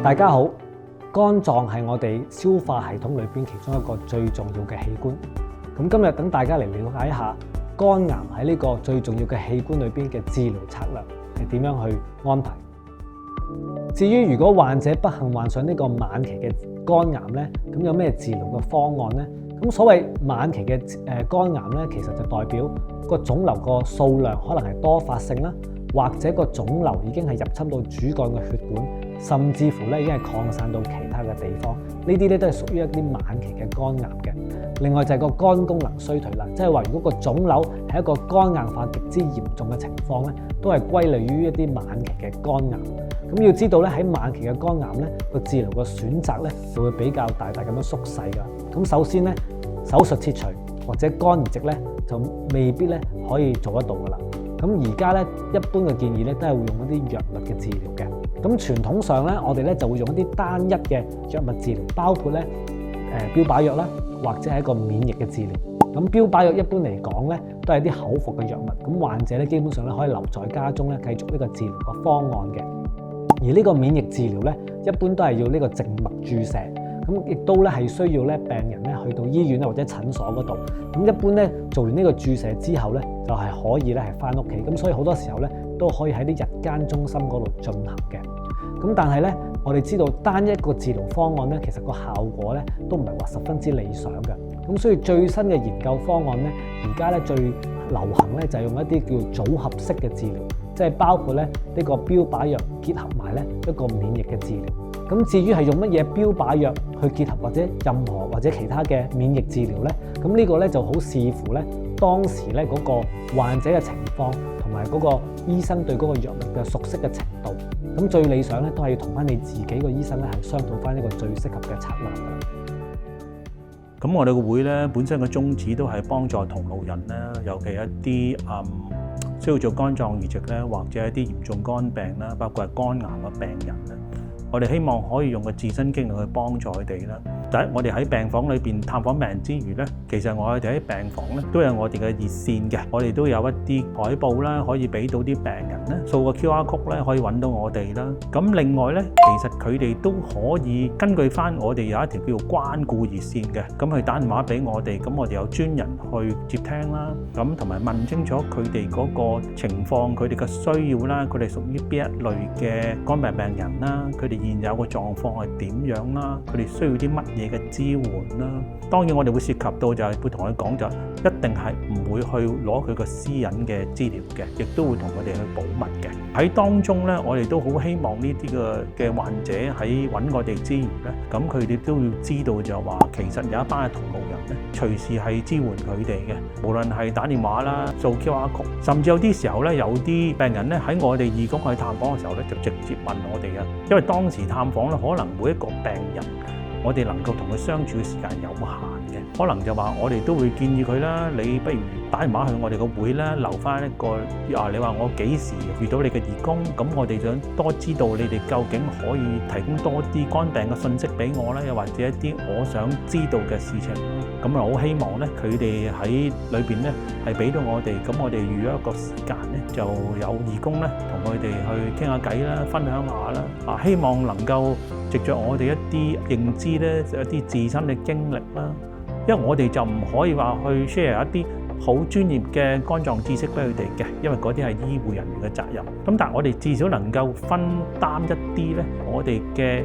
大家好，肝臟係我哋消化系統裏邊其中一個最重要嘅器官。咁今日等大家嚟了解一下肝癌喺呢個最重要嘅器官裏邊嘅治療策略係點樣去安排。至於如果患者不幸患上呢個晚期嘅肝癌呢，咁有咩治療嘅方案呢？咁所謂晚期嘅肝癌呢，其實就代表個腫瘤個數量可能係多發性啦，或者個腫瘤已經係入侵到主幹嘅血管，甚至乎咧已經係擴散到其他嘅地方。呢啲咧都係屬於一啲晚期嘅肝癌嘅。另外就係個肝功能衰退啦，即係話如果個腫瘤係一個肝硬化極之嚴重嘅情況咧，都係歸類於一啲晚期嘅肝癌。咁要知道咧，喺晚期嘅肝癌咧，個治療嘅選擇咧就會比較大咁樣縮細㗎。咁首先咧，手術切除或者肝移植咧就未必咧可以做得到㗎啦。咁而家咧一般嘅建議咧都係會用一啲藥物嘅治療嘅。咁傳統上咧，我哋咧就會用一啲單一嘅藥物治療，包括咧標靶藥啦，或者係一個免疫嘅治療。咁標靶藥一般嚟講咧都係啲口服嘅藥物，咁患者咧基本上咧可以留在家中咧繼續呢個治療嘅方案嘅。而呢個免疫治療咧一般都係要呢個靜脈注射。咁亦都咧係需要咧病人咧去到醫院或者診所嗰度。咁一般咧做完呢個注射之後咧，就係可以咧係返屋企。咁所以好多時候咧都可以喺啲日間中心嗰度進行嘅。咁但係咧，我哋知道單一個治療方案咧，其實個效果咧都唔係話十分之理想嘅。咁所以最新嘅研究方案咧，而家咧最流行咧就係用一啲叫組合式嘅治療，即係包括咧呢個標靶藥結合埋咧一個免疫嘅治療。咁至於係用乜嘢標靶藥去結合或者任何或者其他嘅免疫治療咧，咁呢個咧就好視乎咧當時咧嗰個患者嘅情況同埋嗰個醫生對嗰個藥物嘅熟悉嘅程度。咁最理想咧都係要同翻你自己個醫生咧係商討翻一個最適合嘅策略㗎。咁我哋個會咧本身嘅宗旨都係幫助同路人咧，尤其一啲需要做肝臟移植咧，或者一啲嚴重肝病啦，包括係肝癌嘅病人咧。我哋希望可以用個自身經歷去幫助佢哋啦。第一，我哋喺病房裏邊探訪病人之餘咧，其實我哋喺病房咧都有我哋嘅熱線嘅，我哋都有一啲海報啦，可以俾到啲病人咧掃個 QR code咧，可以揾到我哋啦。咁另外咧，其實佢哋都可以根據翻我哋有一條叫做關顧熱線嘅，咁去打電話俾我哋，咁我哋有專人去接聽啦，咁同埋問清楚佢哋嗰個情況，佢哋嘅需要啦，佢哋屬於邊一類嘅肝病病人啦，佢哋現有嘅狀況係點樣啦，佢哋需要啲乜嘢嘅支援啦。當然我哋會涉及到就係會同佢講，就一定係唔會去攞佢個私隱嘅資料嘅，亦都會同佢哋去保密嘅。喺當中咧，我哋都好希望呢啲嘅患者喺揾我哋之餘咧，咁佢哋都要知道就話其實有一班嘅同路人咧，隨時係支援佢哋嘅，無論係打電話啦、掃 QR code，甚至有啲時候咧，有啲病人咧喺我哋義工去探訪嘅時候咧，就直接問我哋嘅，因為當時探訪咧，可能每一個病人，我哋能夠同佢相處嘅時間有限嘅，可能就話我哋都會建議佢啦，你不如打電話去我哋個會啦，留翻一個你話我幾時遇到你嘅義工，咁我哋想多知道你哋究竟可以提供多啲肝病嘅信息俾我啦，又或者一啲我想知道嘅事情啦。咁啊，好希望咧，佢哋喺裏邊咧係俾到我哋，咁我哋預約一個時間咧，就有義工咧同佢哋去傾下偈啦，分享下啦。希望能夠藉着我哋一啲認知咧，一啲自身嘅經歷啦，因為我哋就唔可以話去 share 一啲好專業嘅肝臟知識俾佢哋嘅，因為嗰啲係醫護人員嘅責任。咁但係我哋至少能夠分擔一啲咧，我哋嘅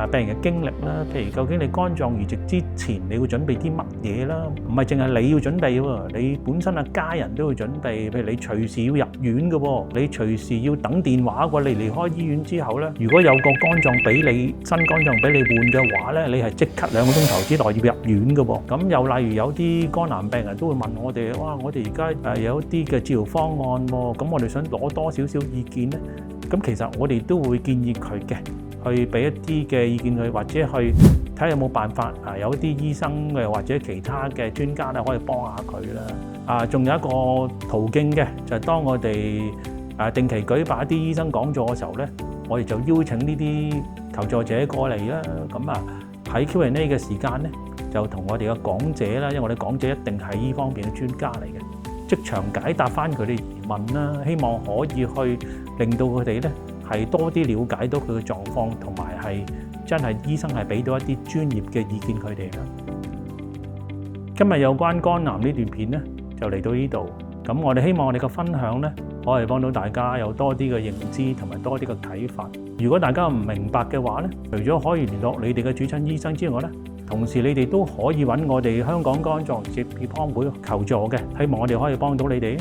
病人嘅經歷啦，譬如究竟你肝臟移植之前你要準備啲乜嘢啦？唔係淨係你要準備喎，你本身嘅家人都要準備。譬如你隨時要入院嘅喎，你隨時要等電話喎。你離開醫院之後咧，如果有個肝臟俾你，新肝臟俾你換嘅話咧，你係即刻2個鐘頭之內要入院嘅喎。咁又例如有啲肝癌病人都會問我哋，哇！我哋而家有一啲嘅治療方案喎，咁我哋想攞多少少意見咧？咁其實我哋都會建議佢嘅。去俾一啲嘅意見佢，或者去睇下有冇辦法有一啲醫生嘅或者其他嘅專家咧可以幫下佢啦。仲有一個途徑嘅，就係當我哋定期舉辦一啲醫生講座嘅時候咧，我哋就邀請呢啲求助者過嚟啦。咁喺 Q&A 嘅時間咧，就同我哋嘅講者啦，因為我哋講者一定係呢方面嘅專家嚟嘅，即場解答翻佢哋疑問啦，希望可以去令到佢哋咧係多啲了解到佢嘅狀況，同埋係真係醫生係俾到一啲專業嘅意見佢哋啦。今日有關肝癌呢段片呢，就嚟到呢度。咁我哋希望我哋嘅分享呢，可以幫到大家有多啲嘅認知同埋多啲嘅睇法。如果大家唔明白嘅話呢，除咗可以聯絡你哋嘅主診醫生之外呢，同時你哋都可以揾我哋香港肝臟移植協康會求助嘅，希望我哋可以幫到你哋。